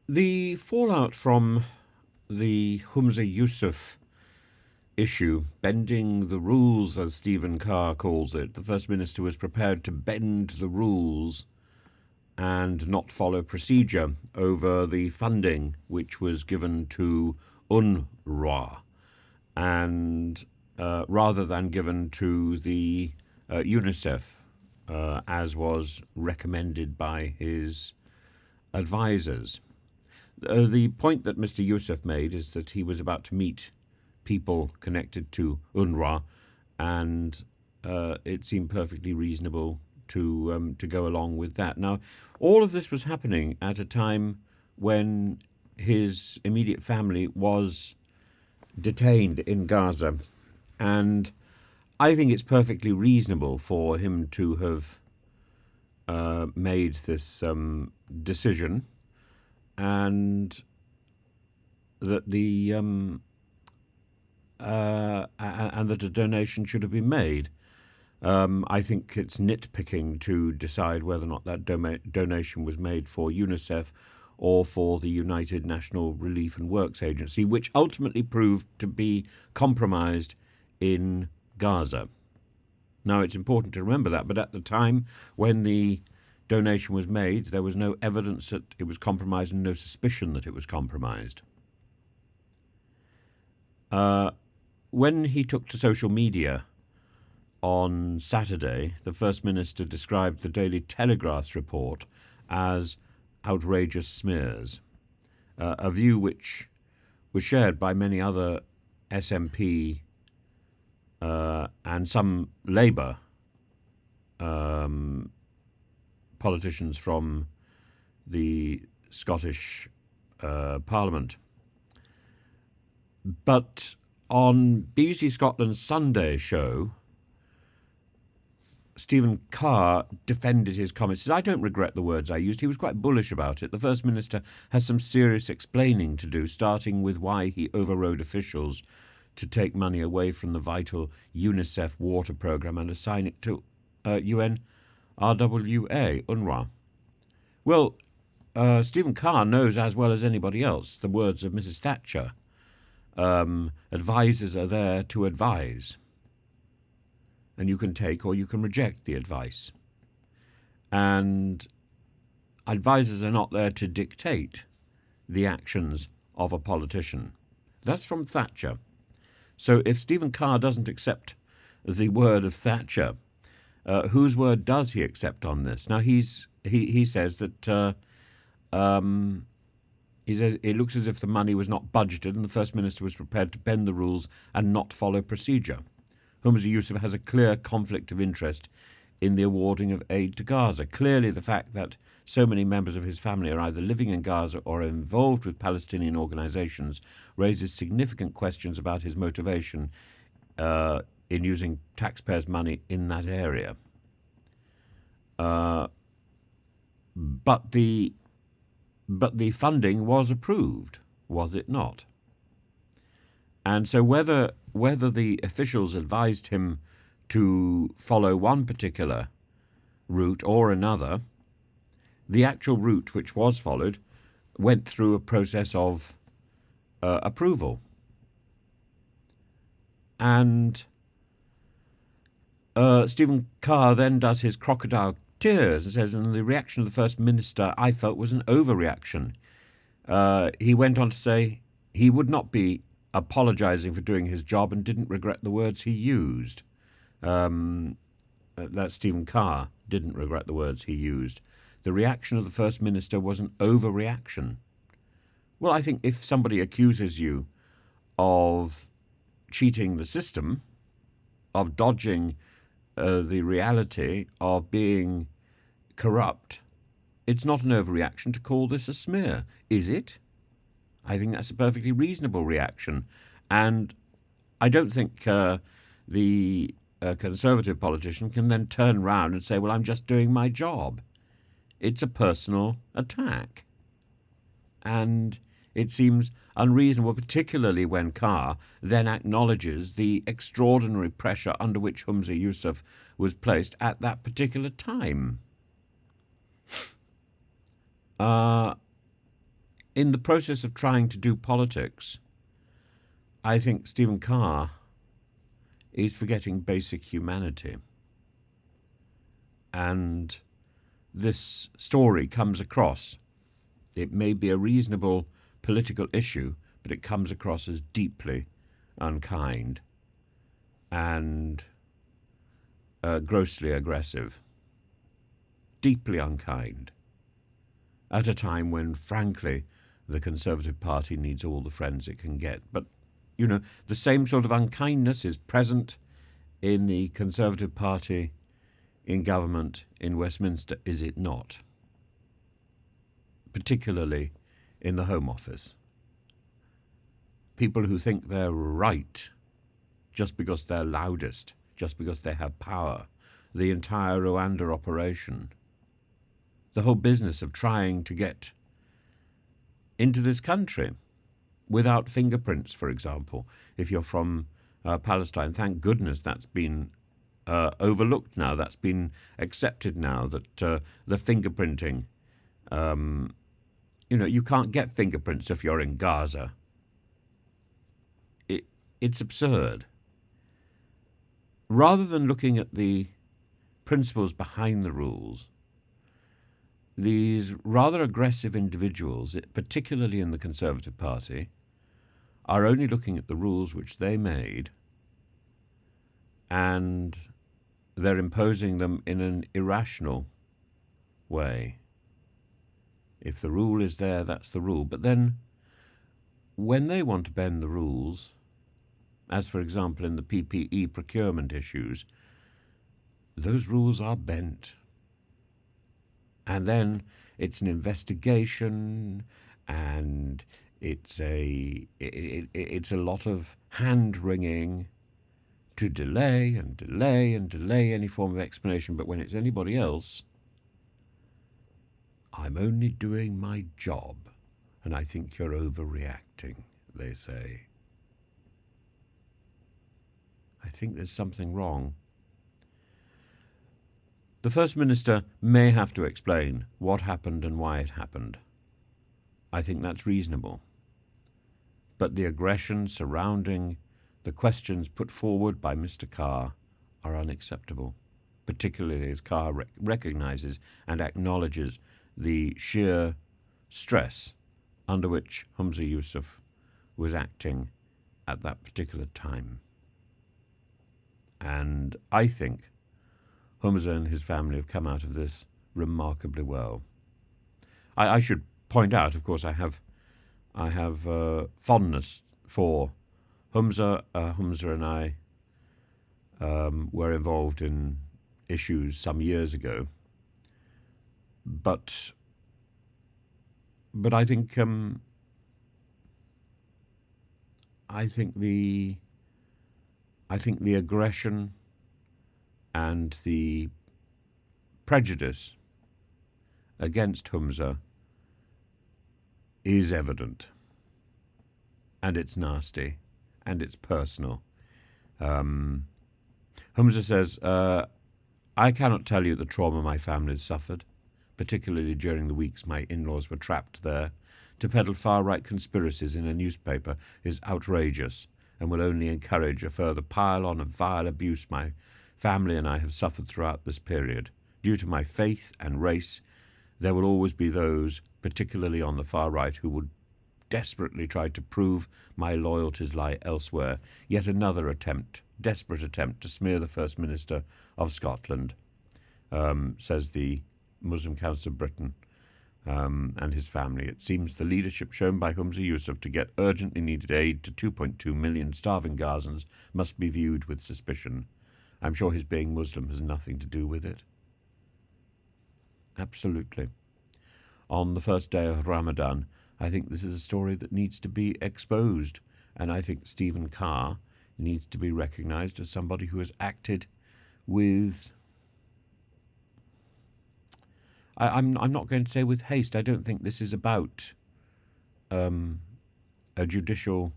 The fallout from the Humza Yusuf issue, bending the rules, as Stephen Carr calls it, the First Minister was prepared to bend the rules and not follow procedure over the funding which was given to UNRWA, and rather than given to the UNICEF, as was recommended by his advisors. The point that Mr. Youssef made is that he was about to meet people connected to UNRWA, and it seemed perfectly reasonable to go along with that. Now, all of this was happening at a time when his immediate family was detained in Gaza, and I think it's perfectly reasonable for him to have made this decision, and that and that a donation should have been made. I think it's nitpicking to decide whether or not that donation was made for UNICEF or for the United National Relief and Works Agency, which ultimately proved to be compromised in Gaza. Now, it's important to remember that, but at the time when the donation was made, there was no evidence that it was compromised and no suspicion that it was compromised. When he took to social media on Saturday, the First Minister described the Daily Telegraph's report as outrageous smears, a view which was shared by many other SNP and some Labour politicians from the Scottish Parliament. But on BBC Scotland's Sunday show, Stephen Carr defended his comments. He said, "I don't regret the words I used." He was quite bullish about it. The First Minister has some serious explaining to do, starting with why he overrode officials to take money away from the vital UNICEF water programme and assign it to UNRWA. Well, Stephen Carr knows as well as anybody else the words of Mrs. Thatcher. Advisors are there to advise, and you can take or you can reject the advice. And advisors are not there to dictate the actions of a politician. That's from Thatcher. So if Stephen Carr doesn't accept the word of Thatcher, whose word does he accept on this? Now, he says that he says it looks as if the money was not budgeted and the First Minister was prepared to bend the rules and not follow procedure. Humza Yusuf has a clear conflict of interest in the awarding of aid to Gaza. Clearly, the fact that so many members of his family are either living in Gaza or are involved with Palestinian organizations raises significant questions about his motivation in using taxpayers' money in that area. But the funding was approved, was it not? And so whether the officials advised him to follow one particular route or another, the actual route which was followed went through a process of approval. And Stephen Carr then does his crocodile tears and says, "And the reaction of the First Minister, I felt, was an overreaction." He went on to say he would not be apologising for doing his job and didn't regret the words he used. That Stephen Carr didn't regret the words he used. The reaction of the First Minister was an overreaction. Well, I think if somebody accuses you of cheating the system, of dodging the reality, of being corrupt, it's not an overreaction to call this a smear, is it? I think that's a perfectly reasonable reaction. And I don't think the Conservative politician can then turn round and say, well, I'm just doing my job. It's a personal attack. And it seems unreasonable, particularly when Carr then acknowledges the extraordinary pressure under which Humza Yusuf was placed at that particular time. in the process of trying to do politics, I think Stephen Carr is forgetting basic humanity. And this story comes across, it may be a reasonable political issue, but it comes across as deeply unkind and grossly aggressive. Deeply unkind. At a time when, frankly, the Conservative Party needs all the friends it can get. But, the same sort of unkindness is present in the Conservative Party in government in Westminster, is it not? Particularly in the Home Office. People who think they're right just because they're loudest, just because they have power. The entire Rwanda operation. The whole business of trying to get into this country without fingerprints, for example. If you're from Palestine, thank goodness that's been overlooked now. That's been accepted now, that the fingerprinting, you can't get fingerprints if you're in Gaza. It's absurd. Rather than looking at the principles behind the rules, these rather aggressive individuals, particularly in the Conservative Party, are only looking at the rules which they made, and they're imposing them in an irrational way. If the rule is there, that's the rule. But then, when they want to bend the rules, as for example in the PPE procurement issues, those rules are bent. And then it's an investigation, and it's a lot of hand-wringing to delay and delay and delay any form of explanation. But when it's anybody else, I'm only doing my job, and I think you're overreacting, they say. I think there's something wrong. The First Minister may have to explain what happened and why it happened. I think that's reasonable. But the aggression surrounding the questions put forward by Mr. Carr are unacceptable, particularly as Carr recognises and acknowledges the sheer stress under which Humza Yousaf was acting at that particular time. And I think Humza and his family have come out of this remarkably well. I should point out, of course, I have fondness for Humza. Humza and I were involved in issues some years ago, but I think the aggression and the prejudice against Humza is evident, and it's nasty, and it's personal. Humza says, I cannot tell you the trauma my family has suffered, particularly during the weeks my in-laws were trapped there. To peddle far-right conspiracies in a newspaper is outrageous and will only encourage a further pile-on of vile abuse my family and I have suffered throughout this period. Due to my faith and race, there will always be those, particularly on the far right, who would desperately try to prove my loyalties lie elsewhere. Yet another desperate attempt to smear the First Minister of Scotland, says the Muslim Council of Britain and his family. It seems the leadership shown by Humza Yousaf to get urgently needed aid to 2.2 million starving Gazans must be viewed with suspicion. I'm sure his being Muslim has nothing to do with it. Absolutely. On the first day of Ramadan, I think this is a story that needs to be exposed, and I think Stephen Carr needs to be recognised as somebody who has acted with... I'm not going to say with haste. I don't think this is about a judicial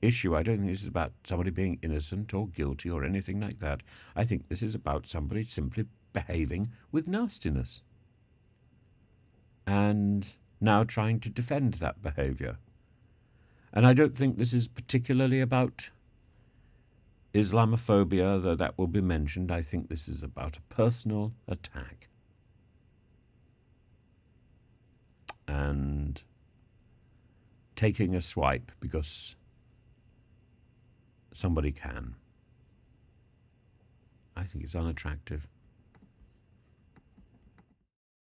issue. I don't think this is about somebody being innocent or guilty or anything like that. I think this is about somebody simply behaving with nastiness. And now trying to defend that behaviour. And I don't think this is particularly about Islamophobia, though that will be mentioned. I think this is about a personal attack. And taking a swipe because somebody can. I think it's unattractive.